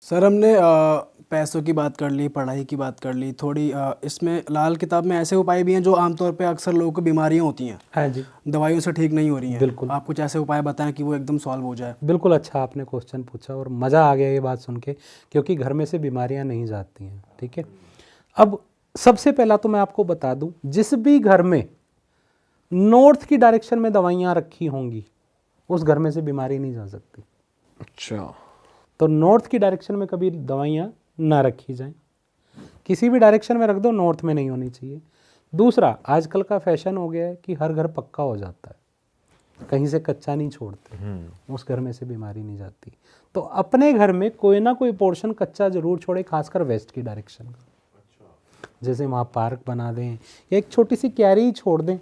Sir हमने पैसों की बात कर ली, पढ़ाई की बात कर ली, थोड़ी इसमें लाल किताब में ऐसे उपाय भी हैं जो आमतौर पे अक्सर लोगों को बीमारियां होती हैं, हाँ जी, दवाइयों से ठीक नहीं हो रही हैं। बिल्कुल। आप कुछ ऐसे उपाय बताएं कि वो एकदम सॉल्व हो जाए। बिल्कुल अच्छा आपने क्वेश्चन पूछा और मज़ा आ गया ये बात सुन के, क्योंकि घर में से बीमारियां नहीं जाती हैं। ठीक है, अब सबसे पहला तो मैं आपको बता दूं, जिस भी घर में नॉर्थ की डायरेक्शन में दवाइयां रखी होंगी उस घर में से बीमारी नहीं जा सकती। अच्छा, तो नॉर्थ की डायरेक्शन में कभी दवाइयां ना रखी जाएं, किसी भी डायरेक्शन में रख दो, नॉर्थ में नहीं होनी चाहिए। दूसरा, आजकल का फैशन हो गया है कि हर घर पक्का हो जाता है, कहीं से कच्चा नहीं छोड़ते, उस घर में से बीमारी नहीं जाती। तो अपने घर में कोई ना कोई पोर्शन कच्चा जरूर छोड़े, खासकर वेस्ट की डायरेक्शन का। जैसे वहाँ पार्क बना दें या एक छोटी सी क्यारी ही छोड़ दें।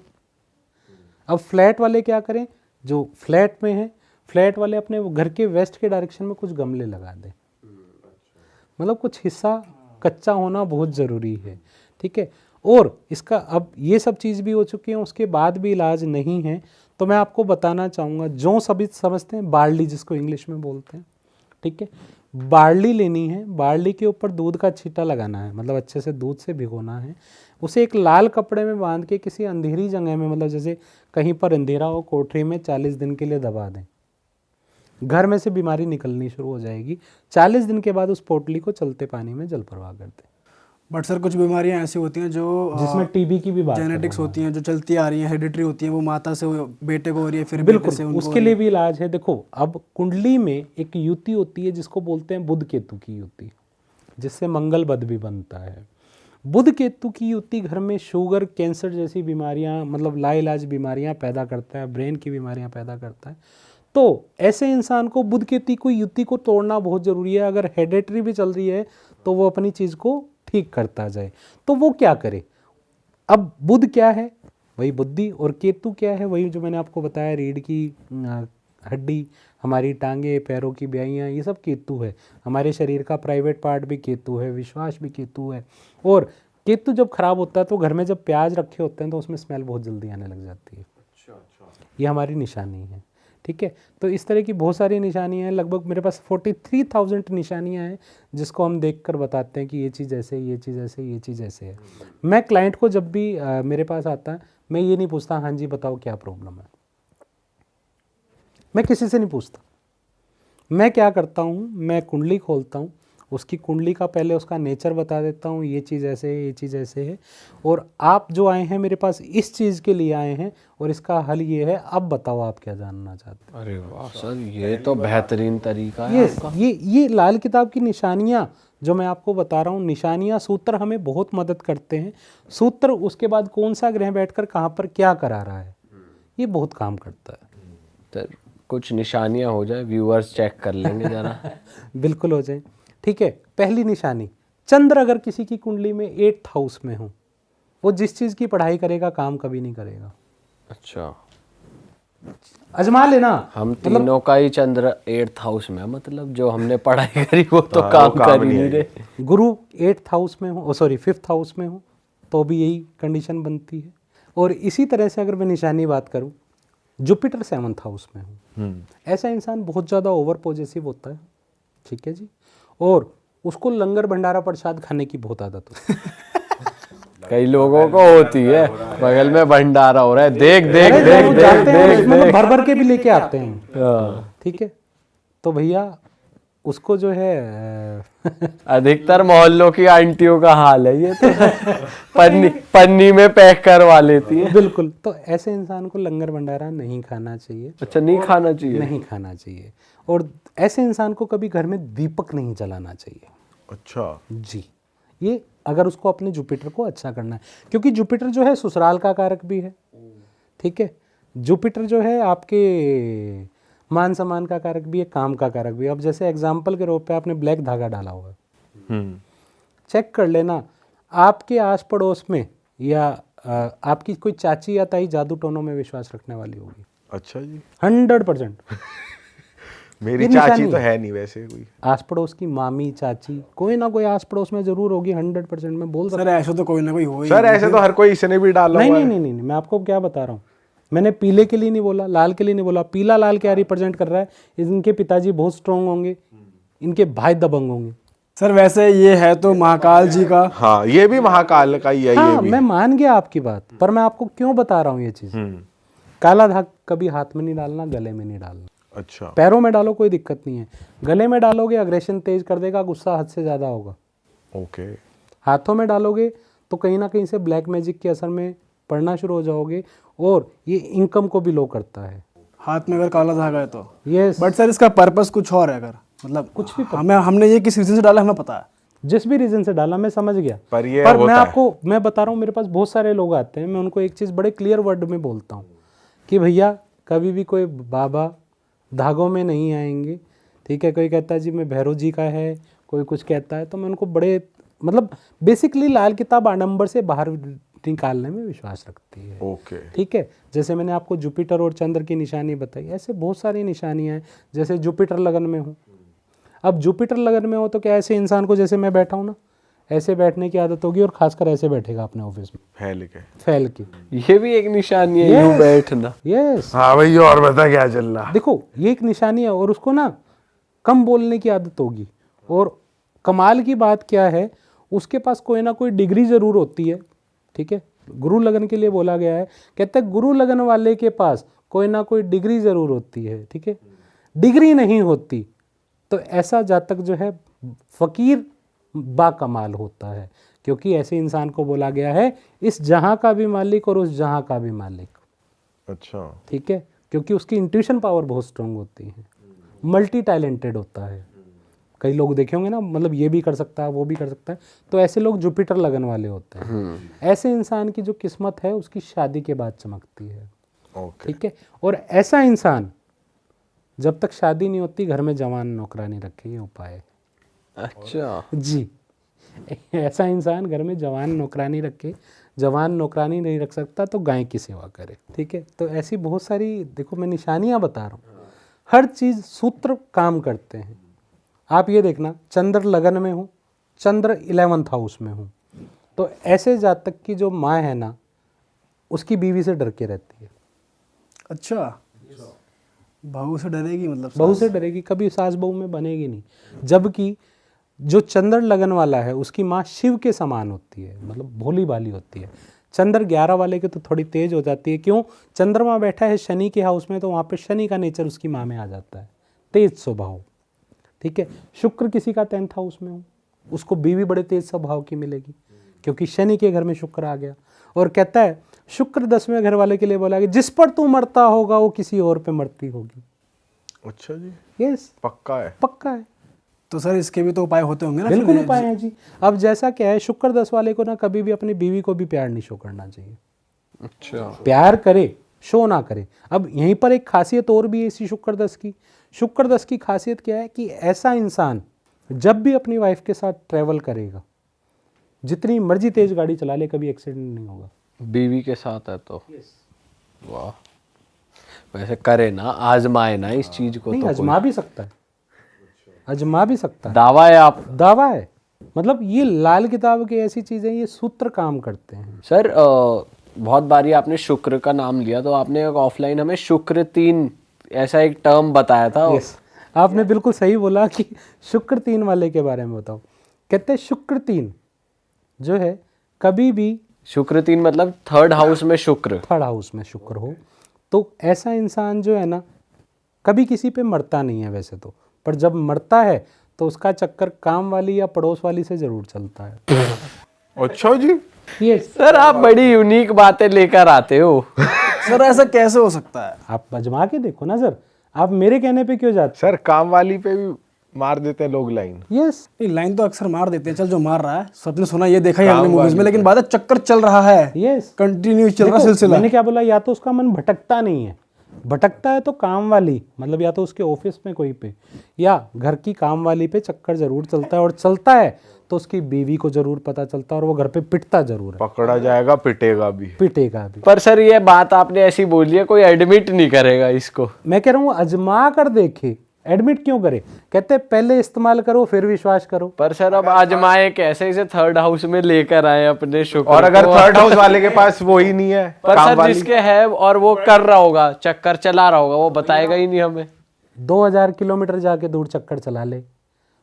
अब फ्लैट वाले क्या करें, जो फ्लैट में हैं, फ्लैट वाले अपने घर के वेस्ट के डायरेक्शन में कुछ गमले लगा दें। मतलब कुछ हिस्सा कच्चा होना बहुत ज़रूरी है। ठीक है, और इसका अब ये सब चीज़ भी हो चुकी है, उसके बाद भी इलाज नहीं है, तो मैं आपको बताना चाहूँगा, जो सभी समझते हैं बार्ली, जिसको इंग्लिश में बोलते हैं। ठीक है, बार्ली लेनी है, बार्ली के ऊपर दूध का छींटा लगाना है, मतलब अच्छे से दूध से भिगोना है, उसे एक लाल कपड़े में बांध के किसी अंधेरी जगह में, मतलब जैसे कहीं पर अंधेरा हो, कोठरी में 40 दिन के लिए दबा दें। घर में से बीमारी निकलनी शुरू हो जाएगी। 40 दिन के बाद उस पोटली को चलते पानी में जल प्रवाह कर दें। बट सर कुछ बीमारियां ऐसी होती हैं जो जिसमें टीबी की भी बात जेनेटिक्स होती हैं, जो चलती आ रही हैं, हेरिडिटरी होती हैं, वो माता से बेटे को हो रही है, फिर बेटे बिल्कुल, से उनको उसके लिए भी इलाज है। देखो, अब कुंडली में एक युति होती है जिसको बोलते हैं बुध केतु की युति, जिससे मंगल बद भी बनता है। बुध केतु की युति घर में शुगर, कैंसर जैसी बीमारियां, मतलब लाइलाज बीमारियां पैदा करता है, ब्रेन की बीमारियां पैदा करता है। तो ऐसे इंसान को बुध केतु की युति को तोड़ना बहुत ज़रूरी है। अगर हेरिडिटरी भी चल रही है तो वो अपनी चीज़ को ठीक करता जाए। तो वो क्या करे, अब बुध क्या है, वही बुद्धि, और केतु क्या है, वही जो मैंने आपको बताया, रीढ़ की हड्डी, हमारी टांगे, पैरों की ब्याइयाँ, ये सब केतु है। हमारे शरीर का प्राइवेट पार्ट भी केतु है, विश्वास भी केतु है। और केतु जब खराब होता है तो घर में जब प्याज रखे होते हैं तो उसमें स्मेल बहुत जल्दी आने लग जाती है। ये हमारी निशानी है। ठीक है, तो इस तरह की बहुत सारी निशानियां हैं, लगभग मेरे पास 43,000 निशानियां हैं, जिसको हम देखकर बताते हैं कि ये चीज़ ऐसे, ये चीज़ ऐसे, ये चीज़ ऐसे है। मैं क्लाइंट को जब भी मेरे पास आता है, मैं ये नहीं पूछता हाँ जी बताओ क्या प्रॉब्लम है, मैं किसी से नहीं पूछता। मैं क्या करता हूँ, मैं कुंडली खोलता हूँ, उसकी कुंडली का पहले उसका नेचर बता देता हूँ, ये चीज़ ऐसे है, ये चीज़ ऐसे है, और आप जो आए हैं मेरे पास इस चीज़ के लिए आए हैं और इसका हल ये है, अब बताओ आप क्या जानना चाहते हैं। अरे वाह सर, ये तो बेहतरीन तरीका है आपका। ये लाल किताब की निशानियाँ जो मैं आपको बता रहा हूँ, निशानियाँ, सूत्र हमें बहुत मदद करते हैं। सूत्र, उसके बाद कौन सा ग्रह बैठकर कहाँ पर क्या करा रहा है, ये बहुत काम करता है। तो कुछ निशानियां हो जाए, व्यूअर्स चेक कर लेंगे जरा। बिल्कुल हो जाए। ठीक है, पहली निशानी, चंद्र अगर किसी की कुंडली में 8th हाउस में हो, वो जिस चीज़ की पढ़ाई करेगा काम कभी नहीं करेगा। अच्छा, अजमा लेना। हम तीनों का ही चंद्र 8th हाउस में है, मतलब जो हमने पढ़ाई करी वो तो काम कर ही नहीं रहे। गुरु 8th हाउस में हो, सॉरी 5th हाउस में हो, तो भी यही कंडीशन बनती है। और इसी तरह से अगर मैं निशानी बात करूं, जुपिटर 7th हाउस में हो, ऐसा इंसान बहुत ज़्यादा ओवर पॉजेसिव होता है। ठीक है जी, और उसको लंगर भंडारा प्रसाद खाने की बहुत आदत होती है। कई लोगों को होती है, बगल में भंडारा हो रहा है, देख देख अरे देख वो देख जाते हैं, देख उसमें तो देख। भर भर के भी लेके आते हैं। हाँ। ठीक है, तो भैया उसको जो है अधिकतर मोहल्लों की आंटियों का हाल है ये तो। पन्नी में पैक करवा लेती है। बिल्कुल, तो ऐसे इंसान को लंगर भंडारा नहीं खाना चाहिए। अच्छा, नहीं खाना चाहिए। नहीं खाना चाहिए। और ऐसे इंसान को कभी घर में दीपक नहीं जलाना चाहिए। अच्छा जी, ये अगर उसको अपने जुपिटर को अच्छा करना है, क्योंकि जुपिटर जो है ससुराल का कारक भी है। ठीक है, जुपिटर जो है आपके मान सम्मान का कारक भी है, काम का कारक भी है। अब जैसे एग्जाम्पल के रूप पे आपने ब्लैक धागा डाला हुआ है, चेक कर लेना आपके आस पड़ोस में या आपकी कोई चाची या ताई जादू टोनों में विश्वास रखने वाली होगी। अच्छा जी, 100%। मेरी चाची तो है नहीं वैसे कोई। आस पड़ोस की मामी, चाची, कोई ना कोई आस पड़ोस में जरूर होगी, 100% मैं बोल सकता सर ऐसा तो कोई ना कोई हो ही। सर ऐसे तो हर कोई इसने भी डाला नहीं हुआ नहीं है। नहीं नहीं नहीं, मैं आपको क्या बता रहा हूँ, मैंने पीले के लिए नहीं बोला, लाल के लिए नहीं बोला। पीला लाल क्या रिप्रेजेंट कर रहा है, इनके पिताजी बहुत स्ट्रांग होंगे, इनके भाई दबंग होंगे। सर वैसे ये है तो महाकाल जी का। हाँ, ये भी महाकाल का ही है, हाँ ये भी। मैं मान गया आपकी बात, पर मैं आपको क्यों बता रहा हूँ ये चीज। काला धागा कभी हाथ में नहीं डालना, गले में नहीं डालना। अच्छा, पैरों में डालो कोई दिक्कत नहीं है, गले में डालोगे अग्रेशन तेज कर देगा, गुस्सा हद से ज्यादा होगा। ओके। हाथों में डालोगे तो कहीं ना कहीं से ब्लैक मैजिक के असर में पड़ना शुरू हो जाओगे, और ये इनकम को भी लो करता है। हाथ में अगर काला धागा है तो। यस, बट सर इसका पर्पस कुछ और है, अगर मतलब कुछ भी हमने ये किस रीजन से डाला हमें पता है। जिस भी रीजन से डाला मैं समझ गया, पर ये पर होता मैं बता रहा हूँ, मेरे पास बहुत सारे लोग आते हैं, मैं उनको एक चीज़ बड़े क्लियर वर्ड में बोलता हूँ कि भैया कभी भी कोई बाबा धागों में नहीं आएंगे, ठीक है। कोई कहता है जी मैं भैरव जी का है, कोई कुछ कहता है, तो मैं उनको बड़े मतलब बेसिकली लाल किताब आडंबर से बाहर निकालने में विश्वास रखती है। ओके। ठीक है, जैसे मैंने आपको जुपिटर और चंद्र की निशानी बताई, ऐसे बहुत सारी निशानियां हैं। जैसे जुपिटर लगन में हो, अब जुपिटर लगन में हो तो क्या ऐसे इंसान को जैसे मैं बैठा हूँ ना, ऐसे बैठने की आदत होगी, और खासकर ऐसे बैठेगा अपने ऑफिस में फैल के। ये भी एक निशानी है, यूं बैठना। यस, हाँ भाई, और बता क्या चल रहा। देखो ये एक निशानी है, और उसको ना कम बोलने की आदत होगी। और कमाल की बात क्या है, उसके पास कोई ना कोई डिग्री जरूर होती है। ठीक है, गुरु लगन के लिए बोला गया है, कहते हैं गुरु लगन वाले के पास कोई ना कोई डिग्री जरूर होती है। ठीक है, डिग्री नहीं होती तो ऐसा जातक जो है फकीर बा कमाल होता है, क्योंकि ऐसे इंसान को बोला गया है इस जहां का भी मालिक और उस जहां का भी मालिक। अच्छा। ठीक है, क्योंकि उसकी इंट्यूशन पावर बहुत स्ट्रांग होती है, मल्टी टैलेंटेड होता है। कई लोग देखे होंगे ना, मतलब ये भी कर सकता है वो भी कर सकता है, तो ऐसे लोग जुपिटर लगन वाले होते हैं। ऐसे इंसान की जो किस्मत है उसकी शादी के बाद चमकती है। ओके। ठीक है, और ऐसा इंसान जब तक शादी नहीं होती घर में जवान नौकरानी रखे, ये उपाय है। अच्छा जी, ऐसा इंसान घर में जवान नौकरानी रखे, जवान नौकरानी नहीं रख सकता तो गाय की सेवा करे। ठीक है, तो ऐसी बहुत सारी, देखो मैं निशानियां बता रहा हूँ, हर चीज़ सूत्र काम करते हैं। आप ये देखना, चंद्र लगन में हो, चंद्र 11th हाउस में हो, तो ऐसे जातक की जो माँ है ना, उसकी बीवी से डर के रहती है। अच्छा, बहू से डरेगी, मतलब बहू से डरेगी, कभी सास बहू में बनेगी नहीं। जबकि जो चंद्र लगन वाला है उसकी माँ शिव के समान होती है, मतलब भोली भाली होती है। चंद्र 11 वाले के तो थोड़ी तेज हो जाती है, क्यों? चंद्रमा बैठा है शनि के हाउस में, तो वहाँ पे शनि का नेचर उसकी माँ में आ जाता है, तेज स्वभाव। ठीक है, शुक्र किसी का 10th हाउस में हो, उसको बीवी बड़े तेज स्वभाव की मिलेगी, क्योंकि शनि के घर में शुक्र आ गया। और कहता है शुक्र 10वें घर वाले के लिए बोला कि जिस पर तू मरता होगा वो किसी और पे मरती होगी। अच्छा जी, यस, पक्का है। पक्का है। तो सर इसके भी तो उपाय होते होंगे ना? बिल्कुल उपाय है जी। अब जैसा क्या है, शुक्र 10 वाले को ना कभी भी अपनी बीवी को भी प्यार नहीं शो करना चाहिए। अच्छा, प्यार करे, शो ना करे। अब यहीं पर एक खासियत और भी है इसी शुक्र 10 की। शुक्र 10 की खासियत क्या है कि ऐसा इंसान जब भी अपनी वाइफ के साथ ट्रैवल करेगा, जितनी मर्जी तेज गाड़ी चला ले, कभी एक्सीडेंट नहीं होगा। बीवी के साथ है तो वाह। वैसे करे ना, आजमाए ना इस चीज को। नहीं, तो आजमा भी सकता है, आजमा भी सकता है। दावा है आप? दावा है, मतलब ये लाल किताब की ऐसी चीजें, ये सूत्र काम करते हैं। सर बहुत बारी आपने शुक्र का नाम लिया, तो आपने ऑफलाइन हमें शुक्र 3 ऐसा एक टर्म बताया था। यस, आपने बिल्कुल सही बोला कि शुक्र 3 वाले के बारे में बताओ। कहते हैं शुक्र 3 जो है, कभी भी शुक्र 3 मतलब 3rd हाउस में शुक्र, 3rd हाउस में शुक्र हो, तो ऐसा इंसान जो है ना कभी किसी पे मरता नहीं है वैसे तो, पर जब मरता है तो उसका चक्कर काम वाली या पड़ोस वाली से जरूर चलता है। अच्छा जी, यस, सर आप बड़ी यूनिक बातें लेकर आते हो। सर ऐसा कैसे हो सकता है? आप आजमा के देखो ना सर, आप मेरे कहने पे क्यों जाते? सर काम वाली पे भी मार देते हैं लोग लाइन। यस, लाइन तो अक्सर मार देते हैं, चल जो मार रहा है सबने सुना, ये देखा ही हमने मूवीज में, लेकिन बात है चक्कर चल रहा है, यस, कंटिन्यू चल रहा देखो, सिलसिला। मैंने क्या बोला, या तो उसका मन भटकता नहीं है, भटकता है तो काम वाली, मतलब या तो उसके ऑफिस में कोई पे या घर की काम वाली पे चक्कर जरूर चलता है, और चलता है तो उसकी बीवी को जरूर पता चलता है, और वो घर पे पिटता जरूर है, पकड़ा जाएगा, पिटेगा भी। पिटेगा भी। पर सर ये बात आपने ऐसी बोली है, कोई एडमिट नहीं करेगा इसको। मैं कह रहा हूँ अजमा कर देखे, एडमिट क्यों करे? कहते हैं पहले इस्तेमाल करो फिर विश्वास करो। पर सर अब आजमाए कैसे, इसे 3rd हाउस में लेकर आए अपने शुक्र और अगर को। 3rd हाउस वाले के पास वो ही नहीं है, पर काम सर वाली। जिसके है और वो कर रहा होगा, चक्कर चला रहा होगा, वो बताएगा ही नहीं हमें। 2000 किलोमीटर जाके दूर चक्कर चला ले,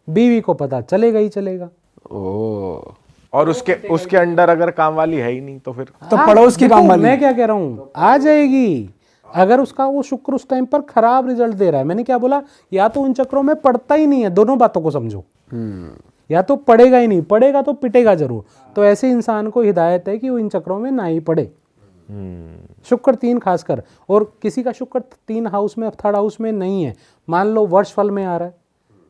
बीवी को पता चलेगा ही चलेगा। ओ और उसके अंडर अगर काम वाली है ही नहीं तो फिर तो हाँ, पड़ोस की देखो, काम वाली। मैं क्या कह रहा हूँ, आ जाएगी अगर उसका वो शुक्र उस टाइम पर खराब रिजल्ट दे रहा है। मैंने क्या बोला, या तो उन चक्रों में पड़ता ही नहीं है, दोनों बातों को समझो, या तो पड़ेगा ही नहीं, पड़ेगा तो पिटेगा जरूर। तो ऐसे इंसान को हिदायत है कि वो इन चक्रों में ना ही पड़े। शुक्र 3 खासकर, और किसी का शुक्र 3 हाउस में, 3rd हाउस में नहीं है, मान लो वर्ष फल में आ रहा है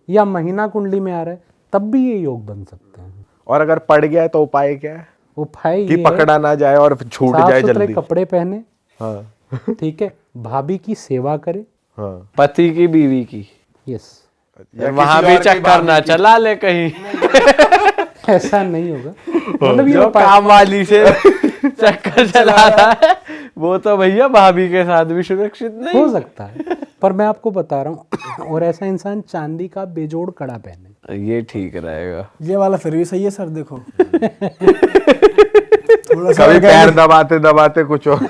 या महीना कुंडली में आ रहा है, तब भी ये योग बन सकते हैं। और अगर पड़ गया है तो उपाय क्या है उपाय कि ये है, पकड़ा ना जाए और फिर छूट साफ जाए सुथरे जल्दी? कपड़े पहने, हाँ ठीक है, भाभी की सेवा करे, हाँ। पति की बीवी की, यस, या वहां किसी भी और की चक्कर भाभी ना की। चला ले कहीं। ऐसा नहीं होगा। मतलब ये जो उपाय काम वाली से चक्कर चला रहा है वो तो भैया भाभी के साथ भी सुरक्षित नहीं। हो सकता है, पर मैं आपको बता रहा हूँ। और ऐसा इंसान चांदी का बेजोड़ कड़ा पहने, ये ठीक रहेगा। ये वाला फिर भी सही है सर, देखो कभी पैर दबाते दबाते कुछ और।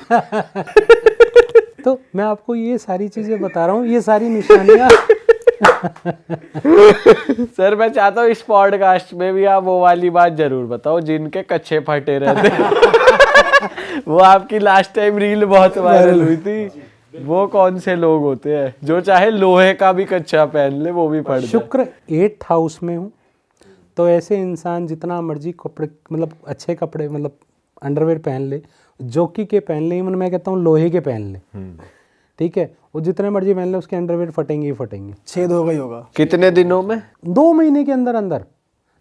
तो मैं आपको ये सारी चीजें बता रहा हूँ, ये सारी निशानियां। सर मैं चाहता हूँ इस पॉडकास्ट में भी आप वो वाली बात जरूर बताओ जिनके कच्चे फटे रहते हैं। वो आपकी लास्ट टाइम रील बहुत वायरल हुई थी। वो कौन से लोग होते हैं जो चाहे लोहे का भी कच्चा पहन ले वो भी फट जाए? शुक्र 8th हाउस में हूँ, तो ऐसे इंसान जितना मर्जी कपड़े, मतलब अच्छे कपड़े, मतलब अंडरवेयर पहन ले, जोकी के पहन ले, इवन मैं कहता हूँ लोहे के पहन ले, ठीक है, वो जितने मर्जी पहन ले, उसके अंडरवेयर फटेंगे ही फटेंगे। छेद हो गई होगा। कितने दिनों में? 2 महीने के अंदर अंदर।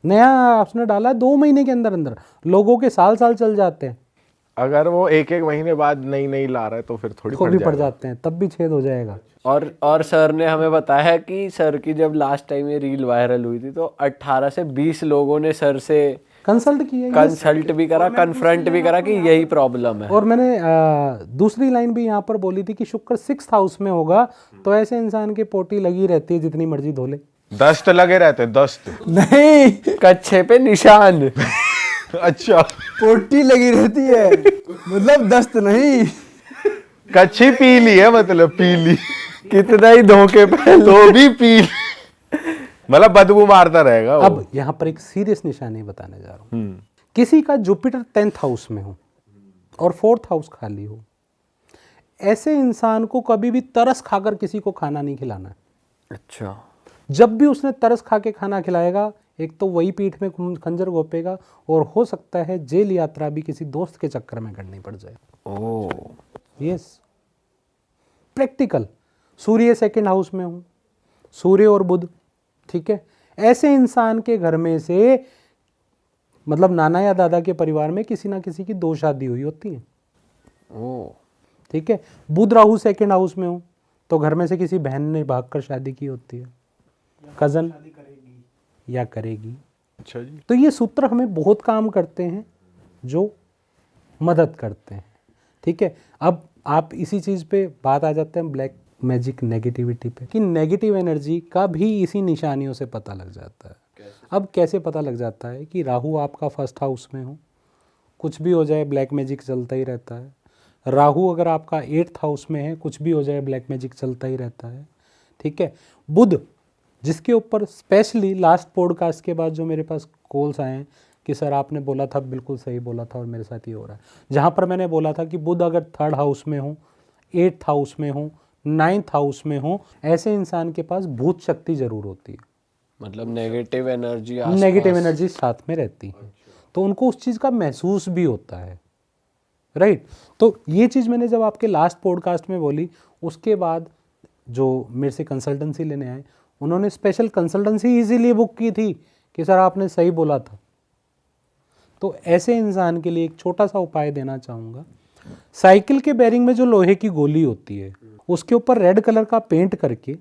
नया उसने डाला है, 2 महीने के अंदर अंदर। लोगों के साल साल चल जाते हैं, अगर वो एक महीने बाद नई ला रहा है तो फिर थोड़ी तो फट भी पड़ जाएगा। जाते हैं, तब भी छेद हो जाएगा। और सर ने हमें बताया कि सर की जब लास्ट टाइम ये रील वायरल हुई थी तो 18 से 20 लोगों ने सर से कंसल्ट किए। कंसल्ट भी करा, कन्फ्रंट भी करा कि यही प्रॉब्लम है। और मैंने दूसरी लाइन भी यहाँ पर बोली थी कि शुक्र 6th हाउस में होगा, तो ऐसे इंसान की पोटी लगी रहती है, जितनी मर्जी धो ले। दस्त लगे रहते, दस्त। नहीं, कच्छे पे निशान। अच्छा, पोटी लगी रहती है, मतलब दस्त नहीं। कच्छी पीली है, मतलब पीली। कितना ही धोखे पे तो भी पीली, मतलब बदबू मारता रहेगा वो। अब यहाँ पर एक सीरियस निशानी बताने जा रहा हूँ। किसी का जुपिटर 10th हाउस में हो और 4th हाउस खाली हो, ऐसे इंसान को कभी भी तरस खाकर किसी को खाना नहीं खिलाना है। अच्छा, जब भी उसने तरस खा के खाना खिलाएगा, एक तो वही पीठ में खंजर घोपेगा, और हो सकता है जेल यात्रा भी किसी दोस्त के चक्कर में करनी पड़ जाए। Oh yes, practical. सूर्य 2nd हाउस में हूँ, सूर्य और बुध, ठीक है, ऐसे इंसान के घर में से, मतलब नाना या दादा के परिवार में किसी ना किसी की 2 शादी हुई होती है, ओ ठीक है। बुध राहु 2nd हाउस में हूँ, तो घर में से किसी बहन ने भागकर शादी की होती है, कजन या करेगी। अच्छा जी। तो ये सूत्र हमें बहुत काम करते हैं, जो मदद करते हैं, ठीक है। अब आप इसी चीज़ पे बात आ जाते हैं ब्लैक मैजिक नेगेटिविटी पे, कि नेगेटिव एनर्जी का भी इसी निशानियों से पता लग जाता है। अब कैसे पता लग जाता है कि राहु आपका 1st हाउस में हो, कुछ भी हो जाए ब्लैक मैजिक चलता ही रहता है। राहु अगर आपका 8th हाउस में है, कुछ भी हो जाए ब्लैक मैजिक चलता ही रहता है, ठीक है। बुध, जिसके ऊपर स्पेशली लास्ट पॉडकास्ट के बाद जो मेरे पास कॉल्स आए हैं कि सर आपने बोला था, बिल्कुल सही बोला था और मेरे साथ ये हो रहा है, जहाँ पर मैंने बोला था कि बुध अगर 3rd हाउस में हो, 8th हाउस में हो, 9th हाउस में हो, ऐसे इंसान के पास भूत शक्ति जरूर होती है, मतलब नेगेटिव एनर्जी नेगेटिव एनर्जी साथ में रहती है, तो उनको उस चीज़ का महसूस भी होता है, राइट। तो ये चीज़ मैंने जब आपके लास्ट पॉडकास्ट में बोली, उसके बाद जो मेरे से कंसल्टेंसी लेने आए, उन्होंने स्पेशल कंसल्टेंसी इसीलिए बुक की थी कि सर आपने सही बोला था। तो ऐसे इंसान के लिए एक छोटा सा उपाय देना चाहूँगा। साइकिल के बेरिंग में जो लोहे की गोली होती है, उसके ऊपर रेड कलर का पेंट करके,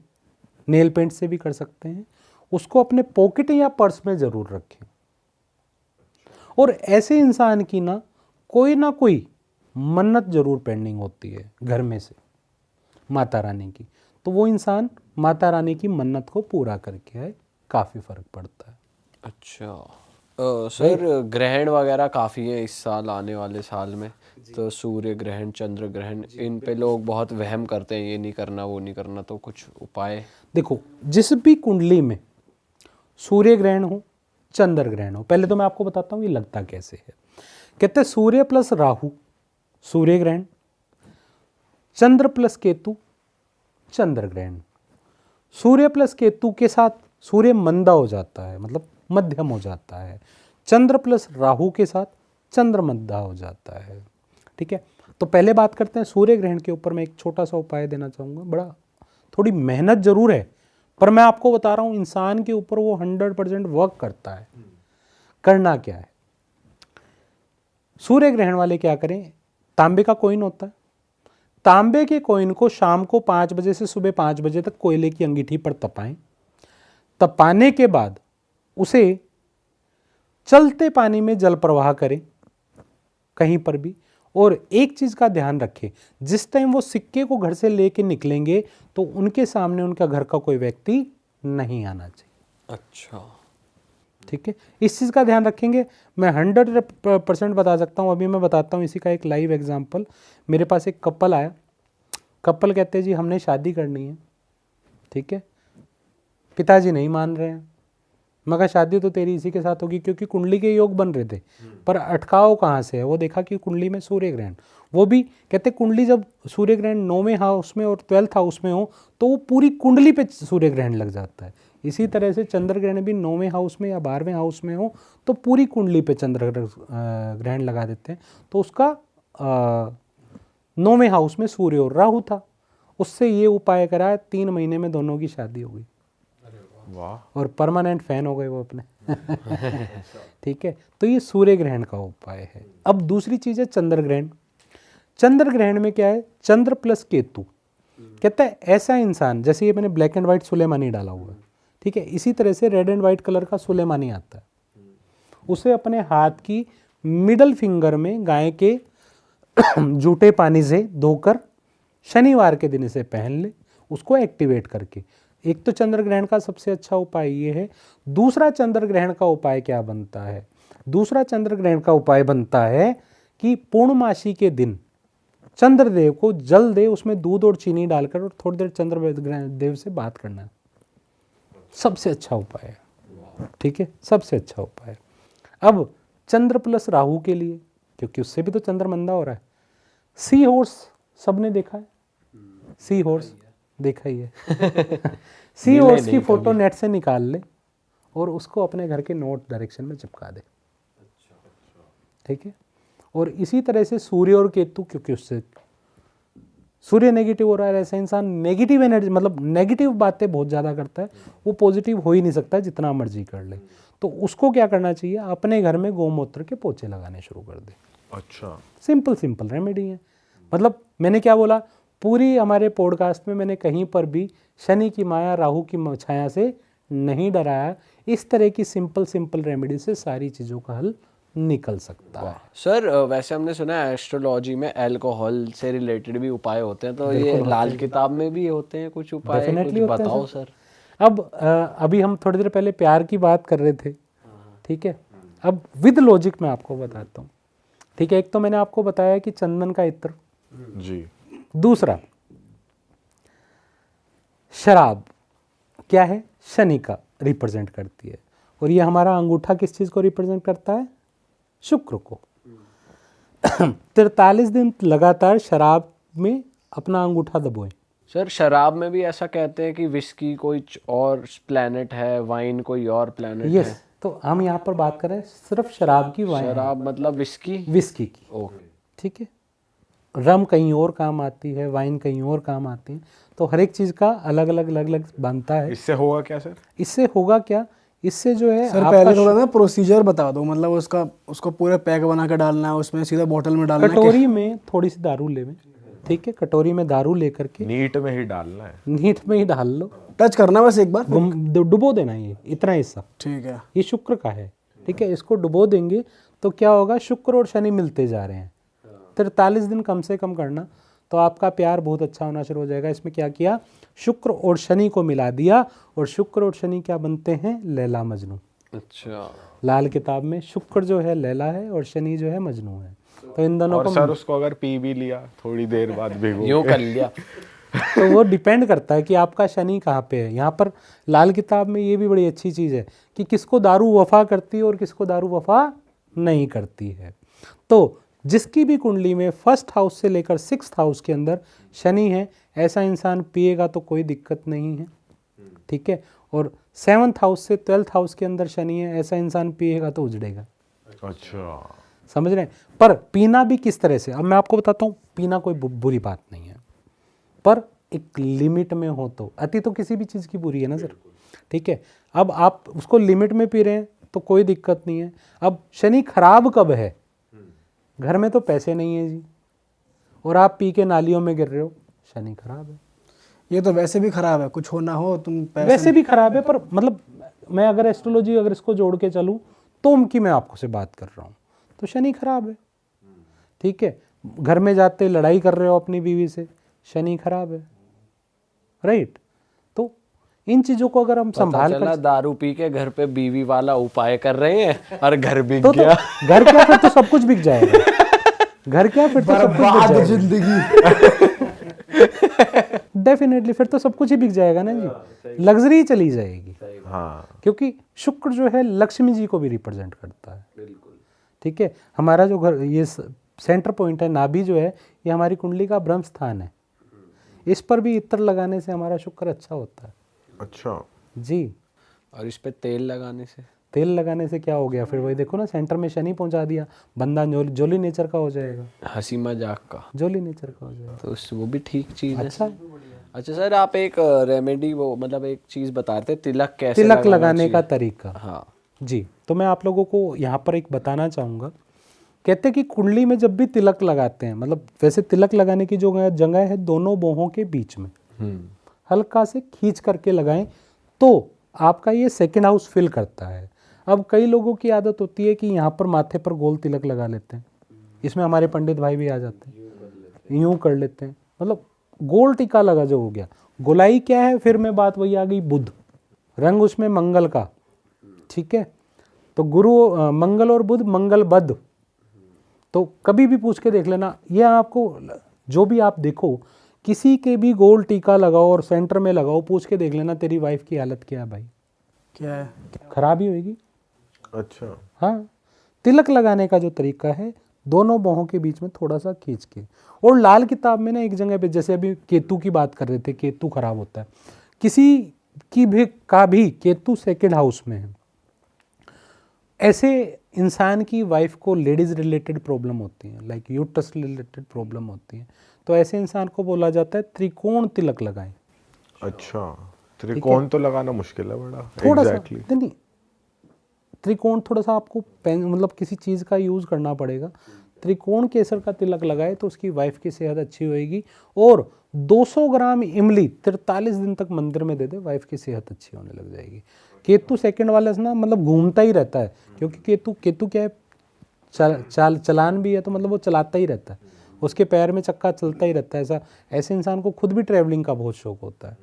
नेल पेंट से भी कर सकते हैं, उसको अपने पॉकेट या पर्स में ज़रूर रखें। और ऐसे इंसान की ना कोई मन्नत जरूर पेंडिंग होती है घर में से माता रानी की, तो वो इंसान माता रानी की मन्नत को पूरा करके आए, काफ़ी फर्क पड़ता है। अच्छा सर, ग्रहण वगैरह काफ़ी है इस साल, आने वाले साल में, तो सूर्य ग्रहण, चंद्र ग्रहण, इन पे लोग बहुत वहम करते हैं, ये नहीं करना वो नहीं करना, तो कुछ उपाय? देखो, जिस भी कुंडली में सूर्य ग्रहण हो, चंद्र ग्रहण हो। पहले तो मैं आपको बताता हूँ ये लगता कैसे है। कहते हैं सूर्य प्लस राहु सूर्य ग्रहण, चंद्र प्लस केतु चंद्र ग्रहण। सूर्य प्लस केतु के साथ सूर्य मंदा हो जाता है, मतलब मध्यम हो जाता है। चंद्र प्लस राहु के साथ चंद्र मंदा हो जाता है। ठीक है, तो पहले बात करते हैं सूर्य ग्रहण के ऊपर। मैं एक छोटा सा उपाय देना चाहूँगा, बड़ा थोड़ी मेहनत जरूर है, पर मैं आपको बता रहा हूँ इंसान के ऊपर वो 100% वर्क करता है। करना क्या है, सूर्य ग्रहण वाले क्या करें, तांबे का कॉइन होता है, तांबे के कॉइन को शाम को 5 बजे से सुबह 5 बजे तक कोयले की अंगीठी पर तपाएं। तपाने के बाद उसे चलते पानी में जल प्रवाह करें कहीं पर भी। और एक चीज का ध्यान रखें, जिस टाइम वो सिक्के को घर से लेके निकलेंगे तो उनके सामने उनका घर का कोई व्यक्ति नहीं आना चाहिए। अच्छा, ठीक है, इस चीज़ का ध्यान रखेंगे। मैं 100% बता सकता हूँ। अभी मैं बताता हूँ इसी का एक लाइव एग्जांपल। मेरे पास एक कपल आया, कपल कहते हैं जी हमने शादी करनी है। ठीक है, पिताजी नहीं मान रहे हैं। मैं कहा शादी तो तेरी इसी के साथ होगी, क्योंकि कुंडली के योग बन रहे थे, पर अटकाव कहाँ से है, वो देखा कि कुंडली में सूर्य ग्रहण। वो भी कहते कुंडली जब सूर्य ग्रहण 9वें हाउस में और 12th हाउस में हो तो वो पूरी कुंडली पे सूर्य ग्रहण लग जाता है। इसी तरह से चंद्र ग्रहण भी 9वें हाउस में या 12वें हाउस में हो तो पूरी कुंडली पे चंद्र ग्रहण लगा देते हैं। तो उसका 9वें हाउस में सूर्य और राहु था। उससे ये उपाय करा, 3 महीने में दोनों की शादी हो गई। वाह, और परमानेंट फैन हो गए वो अपने। ठीक है, तो ये सूर्य ग्रहण का उपाय है। अब दूसरी चीज है चंद्र ग्रहण। चंद्र ग्रहण में क्या है, चंद्र प्लस केतु। कहता है ऐसा इंसान, जैसे ये मैंने ब्लैक एंड व्हाइट सुलेमानी डाला हुआ है, ठीक है, इसी तरह से रेड एंड व्हाइट कलर का सुलेमानी आता है। उसे अपने हाथ की मिडल फिंगर में गाय के जूठे पानी से धोकर शनिवार के दिन इसे पहन ले, उसको एक्टिवेट करके। एक तो चंद्र ग्रहण का सबसे अच्छा उपाय ये है। दूसरा चंद्र ग्रहण का उपाय क्या बनता है, दूसरा चंद्र ग्रहण का उपाय बनता है कि पूर्णमासी के दिन चंद्रदेव को जल दे, उसमें दूध और चीनी डालकर, और थोड़ी देर चंद्र देव से बात करना है। सबसे अच्छा उपाय है। ठीक है, सबसे अच्छा उपाय है। अब चंद्र प्लस राहु के लिए, क्योंकि उससे भी तो चंद्र मंदा हो रहा है, सी हॉर्स सबने देखा है, सी हॉर्स देखा ही है। सी हॉर्स की फोटो नेट से निकाल ले और उसको अपने घर के नॉर्थ डायरेक्शन में चिपका दे। ठीक है, और इसी तरह से सूर्य और केतु, क्योंकि उससे सूर्य नेगेटिव हो रहा है, ऐसा इंसान नेगेटिव एनर्जी, मतलब नेगेटिव बातें बहुत ज़्यादा करता है, वो पॉजिटिव हो ही नहीं सकता जितना मर्जी कर ले। तो उसको क्या करना चाहिए, अपने घर में गौमूत्र के पोछे लगाने शुरू कर दे। अच्छा, सिंपल रेमेडी है। मतलब मैंने क्या बोला, पूरी हमारे पॉडकास्ट में मैंने कहीं पर भी शनि की माया राहु की छाया से नहीं डराया। इस तरह की सिंपल रेमेडी से सारी चीज़ों का हल निकल सकता है। सर वैसे हमने सुना है एस्ट्रोलॉजी में अल्कोहल से रिलेटेड भी उपाय होते हैं, तो ये लाल किताब में भी होते हैं कुछ उपाय, डेफिनेटली कुछ होते हैं बताओ सर। अब अभी हम थोड़ी देर पहले प्यार की बात कर रहे थे, ठीक है, अब विद लॉजिक मैं आपको बताता हूँ। ठीक है, एक तो मैंने आपको बताया कि चंदन का इत्र जी, दूसरा शराब क्या है, शनि का रिप्रेजेंट करती है, और ये हमारा अंगूठा किस चीज़ को रिप्रेजेंट करता है, शुक्र को। 43 दिन लगातार शराब में अपना अंगूठा दबोएं। सर शराब में भी ऐसा कहते हैं कि विस्की कोई और प्लेनेट है, वाइन कोई और प्लेनेट है। यस, तो हम यहाँ पर बात करें सिर्फ शराब की, वाइन शराब मतलब विस्की की। ओके, ठीक है, रम कहीं और काम आती है, वाइन कहीं और काम आती है, तो हर एक चीज़ का अलग अलग बनता है। इससे होगा क्या सर? इससे होगा क्या, इससे जो है सर पहले थोड़ा ना प्रोसीजर बता दो, मतलब उसको पूरा पैक बना कर डालना है, उसमें सीधा बोतल में डालना है, कटोरी में थोड़ी सी दारू लेवे, ठीक है, कटोरी में दारू लेकर के नीट में ही डालना है, नीट में ही डाल लो, टच करना बस एक बार, डुबो देना, ये इतना हिस्सा, ठीक है। ये शुक्र का है, ठीक है, इसको डुबो देंगे तो क्या होगा, शुक्र और शनि मिलते जा रहे हैं। 43 दिन कम से कम करना, तो आपका प्यार बहुत अच्छा होना शुरू हो जाएगा। इसमें क्या किया, शुक्र और शनि को मिला दिया, और शुक्र और शनि क्या बनते हैं, लैला मजनू। अच्छा, लाल किताब में शुक्र जो है लैला है और शनि जो है मजनू है, तो इन दोनों और को सर उसको अगर पी भी लिया थोड़ी देर बाद भिगो यूं कर लिया तो वो डिपेंड करता है कि आपका शनि कहाँ पे है। यहाँ पर लाल किताब में ये भी बड़ी अच्छी चीज़ है कि किसको दारू वफा करती है और किसको दारू वफा नहीं करती है। तो जिसकी भी कुंडली में 1st हाउस से लेकर 6th हाउस के अंदर शनि है, ऐसा इंसान पिएगा तो कोई दिक्कत नहीं है, ठीक है। और 7th हाउस से 12th हाउस के अंदर शनि है, ऐसा इंसान पिएगा तो उजड़ेगा। अच्छा, समझ रहे हैं। पर पीना भी किस तरह से, अब मैं आपको बताता हूँ। पीना कोई बुरी बात नहीं है, पर एक लिमिट में हो तो। अति तो किसी भी चीज़ की बुरी है ना सर, ठीक है। अब आप उसको लिमिट में पी रहे हैं तो कोई दिक्कत नहीं है। अब शनि खराब कब है? घर में तो पैसे नहीं है जी, और आप पी के नालियों में गिर रहे हो, शनि खराब है। ये तो वैसे भी खराब है, कुछ हो ना हो तुम पैसे वैसे भी खराब है, पर मतलब मैं अगर एस्ट्रोलॉजी अगर इसको जोड़ के चलूं तो उनकी मैं आपको से बात कर रहा हूँ, तो शनि खराब है, ठीक है। घर में जाते लड़ाई कर रहे हो अपनी बीवी से, शनि खराब है, राइट। तो इन चीजों को अगर हम संभाल चला दारू पी के घर पे बीवी वाला उपाय कर रहे हैं और घर बिक तो गया। घर क्या, फिर तो सब कुछ बिक जाएगा। घर क्या, फिर तो सब कुछ बिक जाएगा। जिंदगी डेफिनेटली फिर तो सब कुछ ही बिक जाएगा ना जी, लग्जरी चली जाएगी। हाँ, क्योंकि शुक्र जो है लक्ष्मी जी को भी रिप्रेजेंट करता है, बिल्कुल, ठीक है। हमारा जो घर, ये सेंटर पॉइंट है, नाभि जो है, ये हमारी कुंडली का ब्रह्म स्थान है। इस पर भी इत्र लगाने से हमारा शुक्र अच्छा होता है। अच्छा जी। और इस पे तेल लगाने से? तेल लगाने से क्या हो गया, फिर वही देखो ना, सेंटर में शनि पहुंचा दिया, बंदा जोली नेचर का हो जाएगा, हंसी मजाक का, जोली नेचर का हो जाएगा। तो वो भी ठीक चीज है। अच्छा, अच्छा सर, आप एक रेमेडी, वो मतलब एक चीज बता रहे थे, तिलक कैसे तिलक लगाना लगाने का चाहिए? तरीका। हाँ जी, तो मैं आप लोगों को यहाँ पर एक बताना चाहूँगा। कहते हैं कि कुंडली में जब भी तिलक लगाते हैं, मतलब वैसे तिलक लगाने की जो जगह है दोनों बाहों के बीच में, हल्का से खींच करके लगाएं तो आपका ये 2nd हाउस फिल करता है। अब कई लोगों की आदत होती है कि यहाँ पर माथे पर गोल तिलक लगा लेते हैं, इसमें हमारे पंडित भाई भी आ जाते हैं, यूँ कर लेते हैं, मतलब गोल टीका लगा जो हो गया। गोलाई क्या है, फिर मैं बात वही आ गई, बुध, रंग उसमें मंगल का, ठीक है। तो गुरु मंगल और बुध मंगल बद्ध, तो कभी भी पूछ के देख लेना। ये आपको जो भी आप देखो, किसी के भी गोल टीका लगाओ और सेंटर में लगाओ, पूछ के देख लेना तेरी वाइफ की हालत क्या है भाई, क्या है? खराब ही होगी। अच्छा, हाँ, तिलक लगाने का जो तरीका है, दोनों बाहों के बीच में थोड़ा सा खींच के। और लाल किताब में ना एक जगह पे, जैसे अभी केतु की बात कर रहे थे, केतु खराब होता है, किसी की भी केतु 2nd हाउस में है, ऐसे इंसान की वाइफ को लेडीज रिलेटेड प्रॉब्लम होती है, लाइक यूट्रस रिलेटेड प्रॉब्लम होती है, तो ऐसे इंसान को बोला जाता है त्रिकोण तिलक लगाएं। अच्छा, त्रिकोण तो लगाना मुश्किल है बड़ा। थोड़ा Exactly. सा नहीं, त्रिकोण थोड़ा सा आपको मतलब किसी चीज़ का यूज़ करना पड़ेगा। त्रिकोण केसर का तिलक लगाए तो उसकी वाइफ की सेहत अच्छी होएगी। और 200 ग्राम इमली 43 दिन तक मंदिर में दे दे, वाइफ की सेहत अच्छी होने लग जाएगी। केतु 2nd वाले से ना मतलब घूमता ही रहता है, क्योंकि केतु क्या है, चलान भी है, तो मतलब वो चलाता ही रहता है, उसके पैर में चक्का चलता ही रहता है। ऐसे इंसान को खुद भी ट्रैवलिंग का बहुत शौक होता है।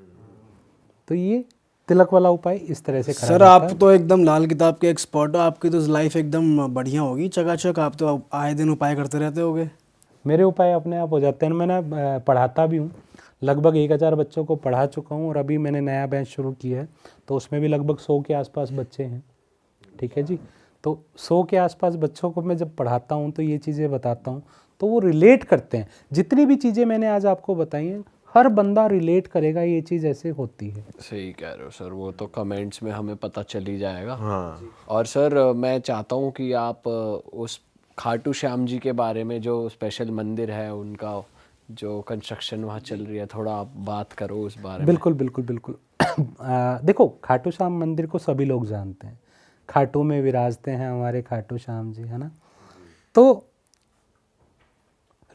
तो ये तिलक वाला उपाय इस तरह से करा सर जाता आप है। तो एकदम लाल किताब के एक्सपर्ट हो, आपकी तो लाइफ एकदम बढ़िया होगी, चकाचक। आप तो आए दिन उपाय करते रहते होगे। मेरे उपाय अपने आप हो जाते हैं। मैं ना पढ़ाता भी हूँ, लगभग 1000 बच्चों को पढ़ा चुका हूँ, और अभी मैंने नया बैच शुरू किया है, तो उसमें भी लगभग 100 के आसपास बच्चे हैं, ठीक है जी। तो 100 के आसपास बच्चों को मैं जब पढ़ाता हूँ तो ये चीज़ें बताता हूँ, तो वो रिलेट करते हैं। जितनी भी चीज़ें मैंने आज आपको बताई हैं, हर बंदा रिलेट करेगा, ये चीज़ ऐसे होती है। सही कह रहे हो सर, वो तो कमेंट्स में हमें पता चल ही जाएगा। हाँ, और सर मैं चाहता हूँ कि आप उस खाटू श्याम जी के बारे में, जो स्पेशल मंदिर है उनका जो कंस्ट्रक्शन वहाँ चल रही है, थोड़ा आप बात करो उस बारे में। बिल्कुल बिल्कुल बिल्कुल। देखो, खाटू श्याम मंदिर को सभी लोग जानते हैं, खाटू में विराजते हैं हमारे खाटू श्याम जी, है ना। तो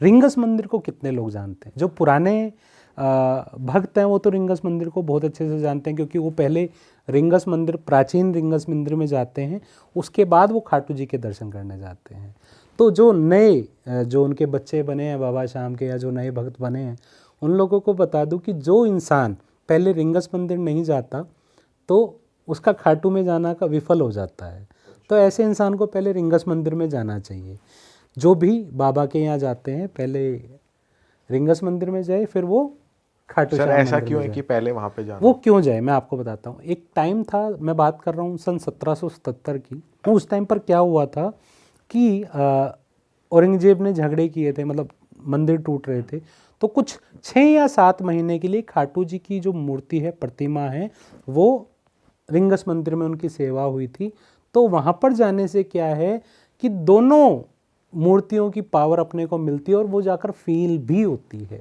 रिंगस मंदिर को कितने लोग जानते हैं? जो पुराने भक्त हैं वो तो रिंगस मंदिर को बहुत अच्छे से जानते हैं, क्योंकि वो पहले रिंगस मंदिर, प्राचीन रिंगस मंदिर में जाते हैं, उसके बाद वो खाटू जी के दर्शन करने जाते हैं। तो जो नए, जो उनके बच्चे बने हैं बाबा श्याम के, या जो नए भक्त बने हैं, उन लोगों को बता दूं कि जो इंसान पहले रिंगस मंदिर नहीं जाता तो उसका खाटू में जाना का विफल हो जाता है। तो ऐसे इंसान को पहले रिंगस मंदिर में जाना चाहिए। जो भी बाबा के यहाँ जाते हैं, पहले रिंगस मंदिर में जाए, फिर वो खाटू सर श्याम ऐसा मंदिर क्यों में है जाएं। कि पहले वहां पे जाना? वो क्यों जाए मैं आपको बताता हूँ। एक टाइम था, मैं बात कर रहा हूँ सन 1777 की। उस टाइम पर क्या हुआ था कि औरंगजेब ने झगड़े किए थे, मतलब मंदिर टूट रहे थे, तो कुछ 6 या 7 महीने के लिए खाटू जी की जो मूर्ति है, प्रतिमा है, वो रिंगस मंदिर में उनकी सेवा हुई थी। तो वहाँ पर जाने से क्या है कि दोनों मूर्तियों की पावर अपने को मिलती है और वो जाकर फील भी होती है।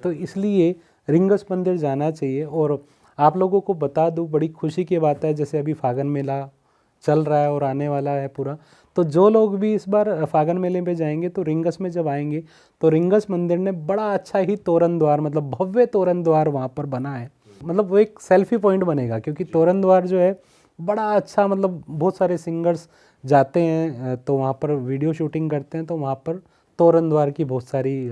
तो इसलिए रिंगस मंदिर जाना चाहिए। और आप लोगों को बता दूं, बड़ी खुशी की बात है, जैसे अभी फागन मेला चल रहा है और आने वाला है पूरा, तो जो लोग भी इस बार फागन मेले पे जाएंगे तो रिंगस में जब आएंगे तो रिंगस मंदिर ने बड़ा अच्छा ही तोरण द्वार, मतलब भव्य तोरण द्वार वहाँ पर बना है। मतलब वो एक सेल्फी पॉइंट बनेगा, क्योंकि तोरण द्वार जो है बड़ा अच्छा, मतलब बहुत सारे सिंगर्स जाते हैं तो वहाँ पर वीडियो शूटिंग करते हैं, तो वहाँ पर तोरण द्वार की बहुत सारी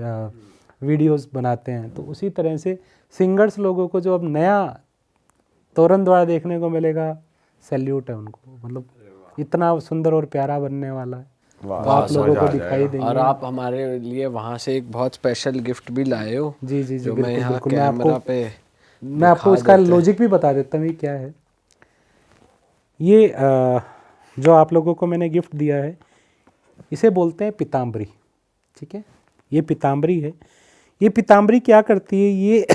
वीडियोस बनाते हैं। तो उसी तरह से सिंगर्स लोगों को जो अब नया तोरण द्वार देखने को मिलेगा, सैल्यूट है उनको। मतलब इतना सुंदर और प्यारा बनने वाला है, तो आप लोगों को दिखाई देंगे। और आप हमारे लिए वहाँ से एक बहुत स्पेशल गिफ्ट भी लाए हो। जी जी जी, जो मैं बिल्कुल यहाँ बिल्कुल। कैमरा पे मैं आपको इसका लॉजिक भी बता देता हूँ ये क्या है। ये जो आप लोगों को मैंने गिफ्ट दिया है, इसे बोलते हैं पीताम्बरी। ठीक है, ये पीताम्बरी है। ये पीताम्बरी क्या करती है, ये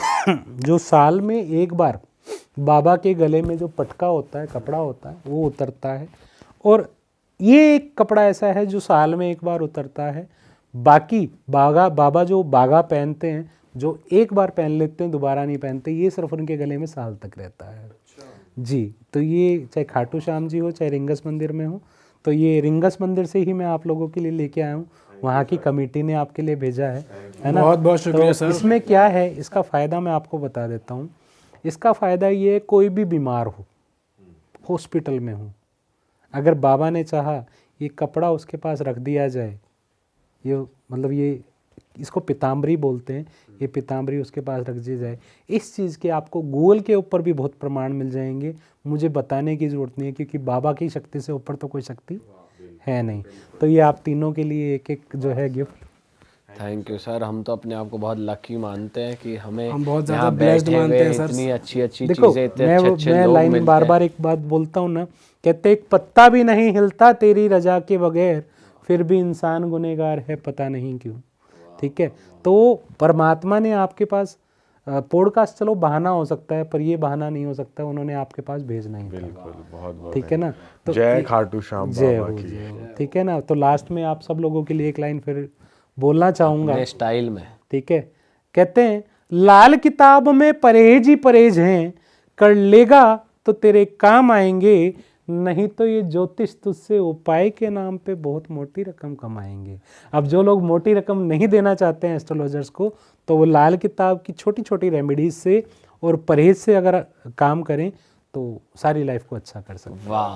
जो साल में एक बार बाबा के गले में जो पटका होता है, कपड़ा होता है, वो उतरता है। और ये एक कपड़ा ऐसा है जो साल में एक बार उतरता है। बाकी बाबा जो बागा पहनते हैं, जो एक बार पहन लेते हैं दोबारा नहीं पहनते, ये सिर्फ उनके गले में साल तक रहता है। जी, तो ये चाहे खाटू श्याम जी हो चाहे रिंगस मंदिर में हो, तो ये रिंगस मंदिर से ही मैं आप लोगों के लिए लेके आया हूँ। वहाँ की कमेटी ने आपके लिए भेजा है ना। बहुत बहुत शुक्रिया तो सर। इसमें क्या है, इसका फ़ायदा मैं आपको बता देता हूँ। इसका फ़ायदा ये है, कोई भी बीमार हो, हॉस्पिटल में हो, अगर बाबा ने चाहा ये कपड़ा उसके पास रख दिया जाए, ये मतलब ये इसको पीताम्बरी बोलते हैं, ये पीताम्बरी उसके पास रख दी जाए, इस चीज़ के आपको गूगल के ऊपर भी बहुत प्रमाण मिल जाएंगे। मुझे बताने की ज़रूरत नहीं है, क्योंकि बाबा की शक्ति से ऊपर तो कोई शक्ति है नहीं। तो ये आप तीनों के लिए एक एक जो है गिफ्ट। Thank you sir. हम तो अपने आप को बहुत लकी मानते हैं कि हमें हम बहुत ज़्यादा यहाँ blessed बैठे मानते हुए हैं सर। इतनी अच्छी अच्छी देखो, चीज़ें, इतने अच्छे अच्छे मैं लोग लाइन मिलते बार हैं। बार एक बात बोलता हूँ ना, कहते एक पत्ता भी नहीं हिलता तेरी रजा के बगैर, फिर भी इंसान गुनहगार है पता नहीं क्यों। ठीक है, तो परमात्मा ने आपके पास पॉडकास्ट, चलो बहाना हो सकता है, पर ये बहाना नहीं हो सकता, उन्होंने आपके पास भेजना ही था। बिल्कुल, बहुत बहुत ठीक है ना। तो जय खाटू श्याम जय बाबा हो, की। जय हो। ठीक है ना। तो लास्ट में आप सब लोगों के लिए एक लाइन फिर बोलना चाहूँगा। अपने स्टाइल में। ठीक है, कहते हैं लाल किताब में परहेज ही परहेज हैं, कर लेगा तो तेरे काम आएंगे, नहीं तो ये ज्योतिष तुझसे उपाय के नाम पे बहुत मोटी रकम कमाएंगे। अब जो लोग मोटी रकम नहीं देना चाहते हैं एस्ट्रोलॉजर्स को, तो वो लाल किताब की छोटी छोटी रेमेडीज से और परहेज से अगर काम करें तो सारी लाइफ को अच्छा कर सकते हैं। वाह।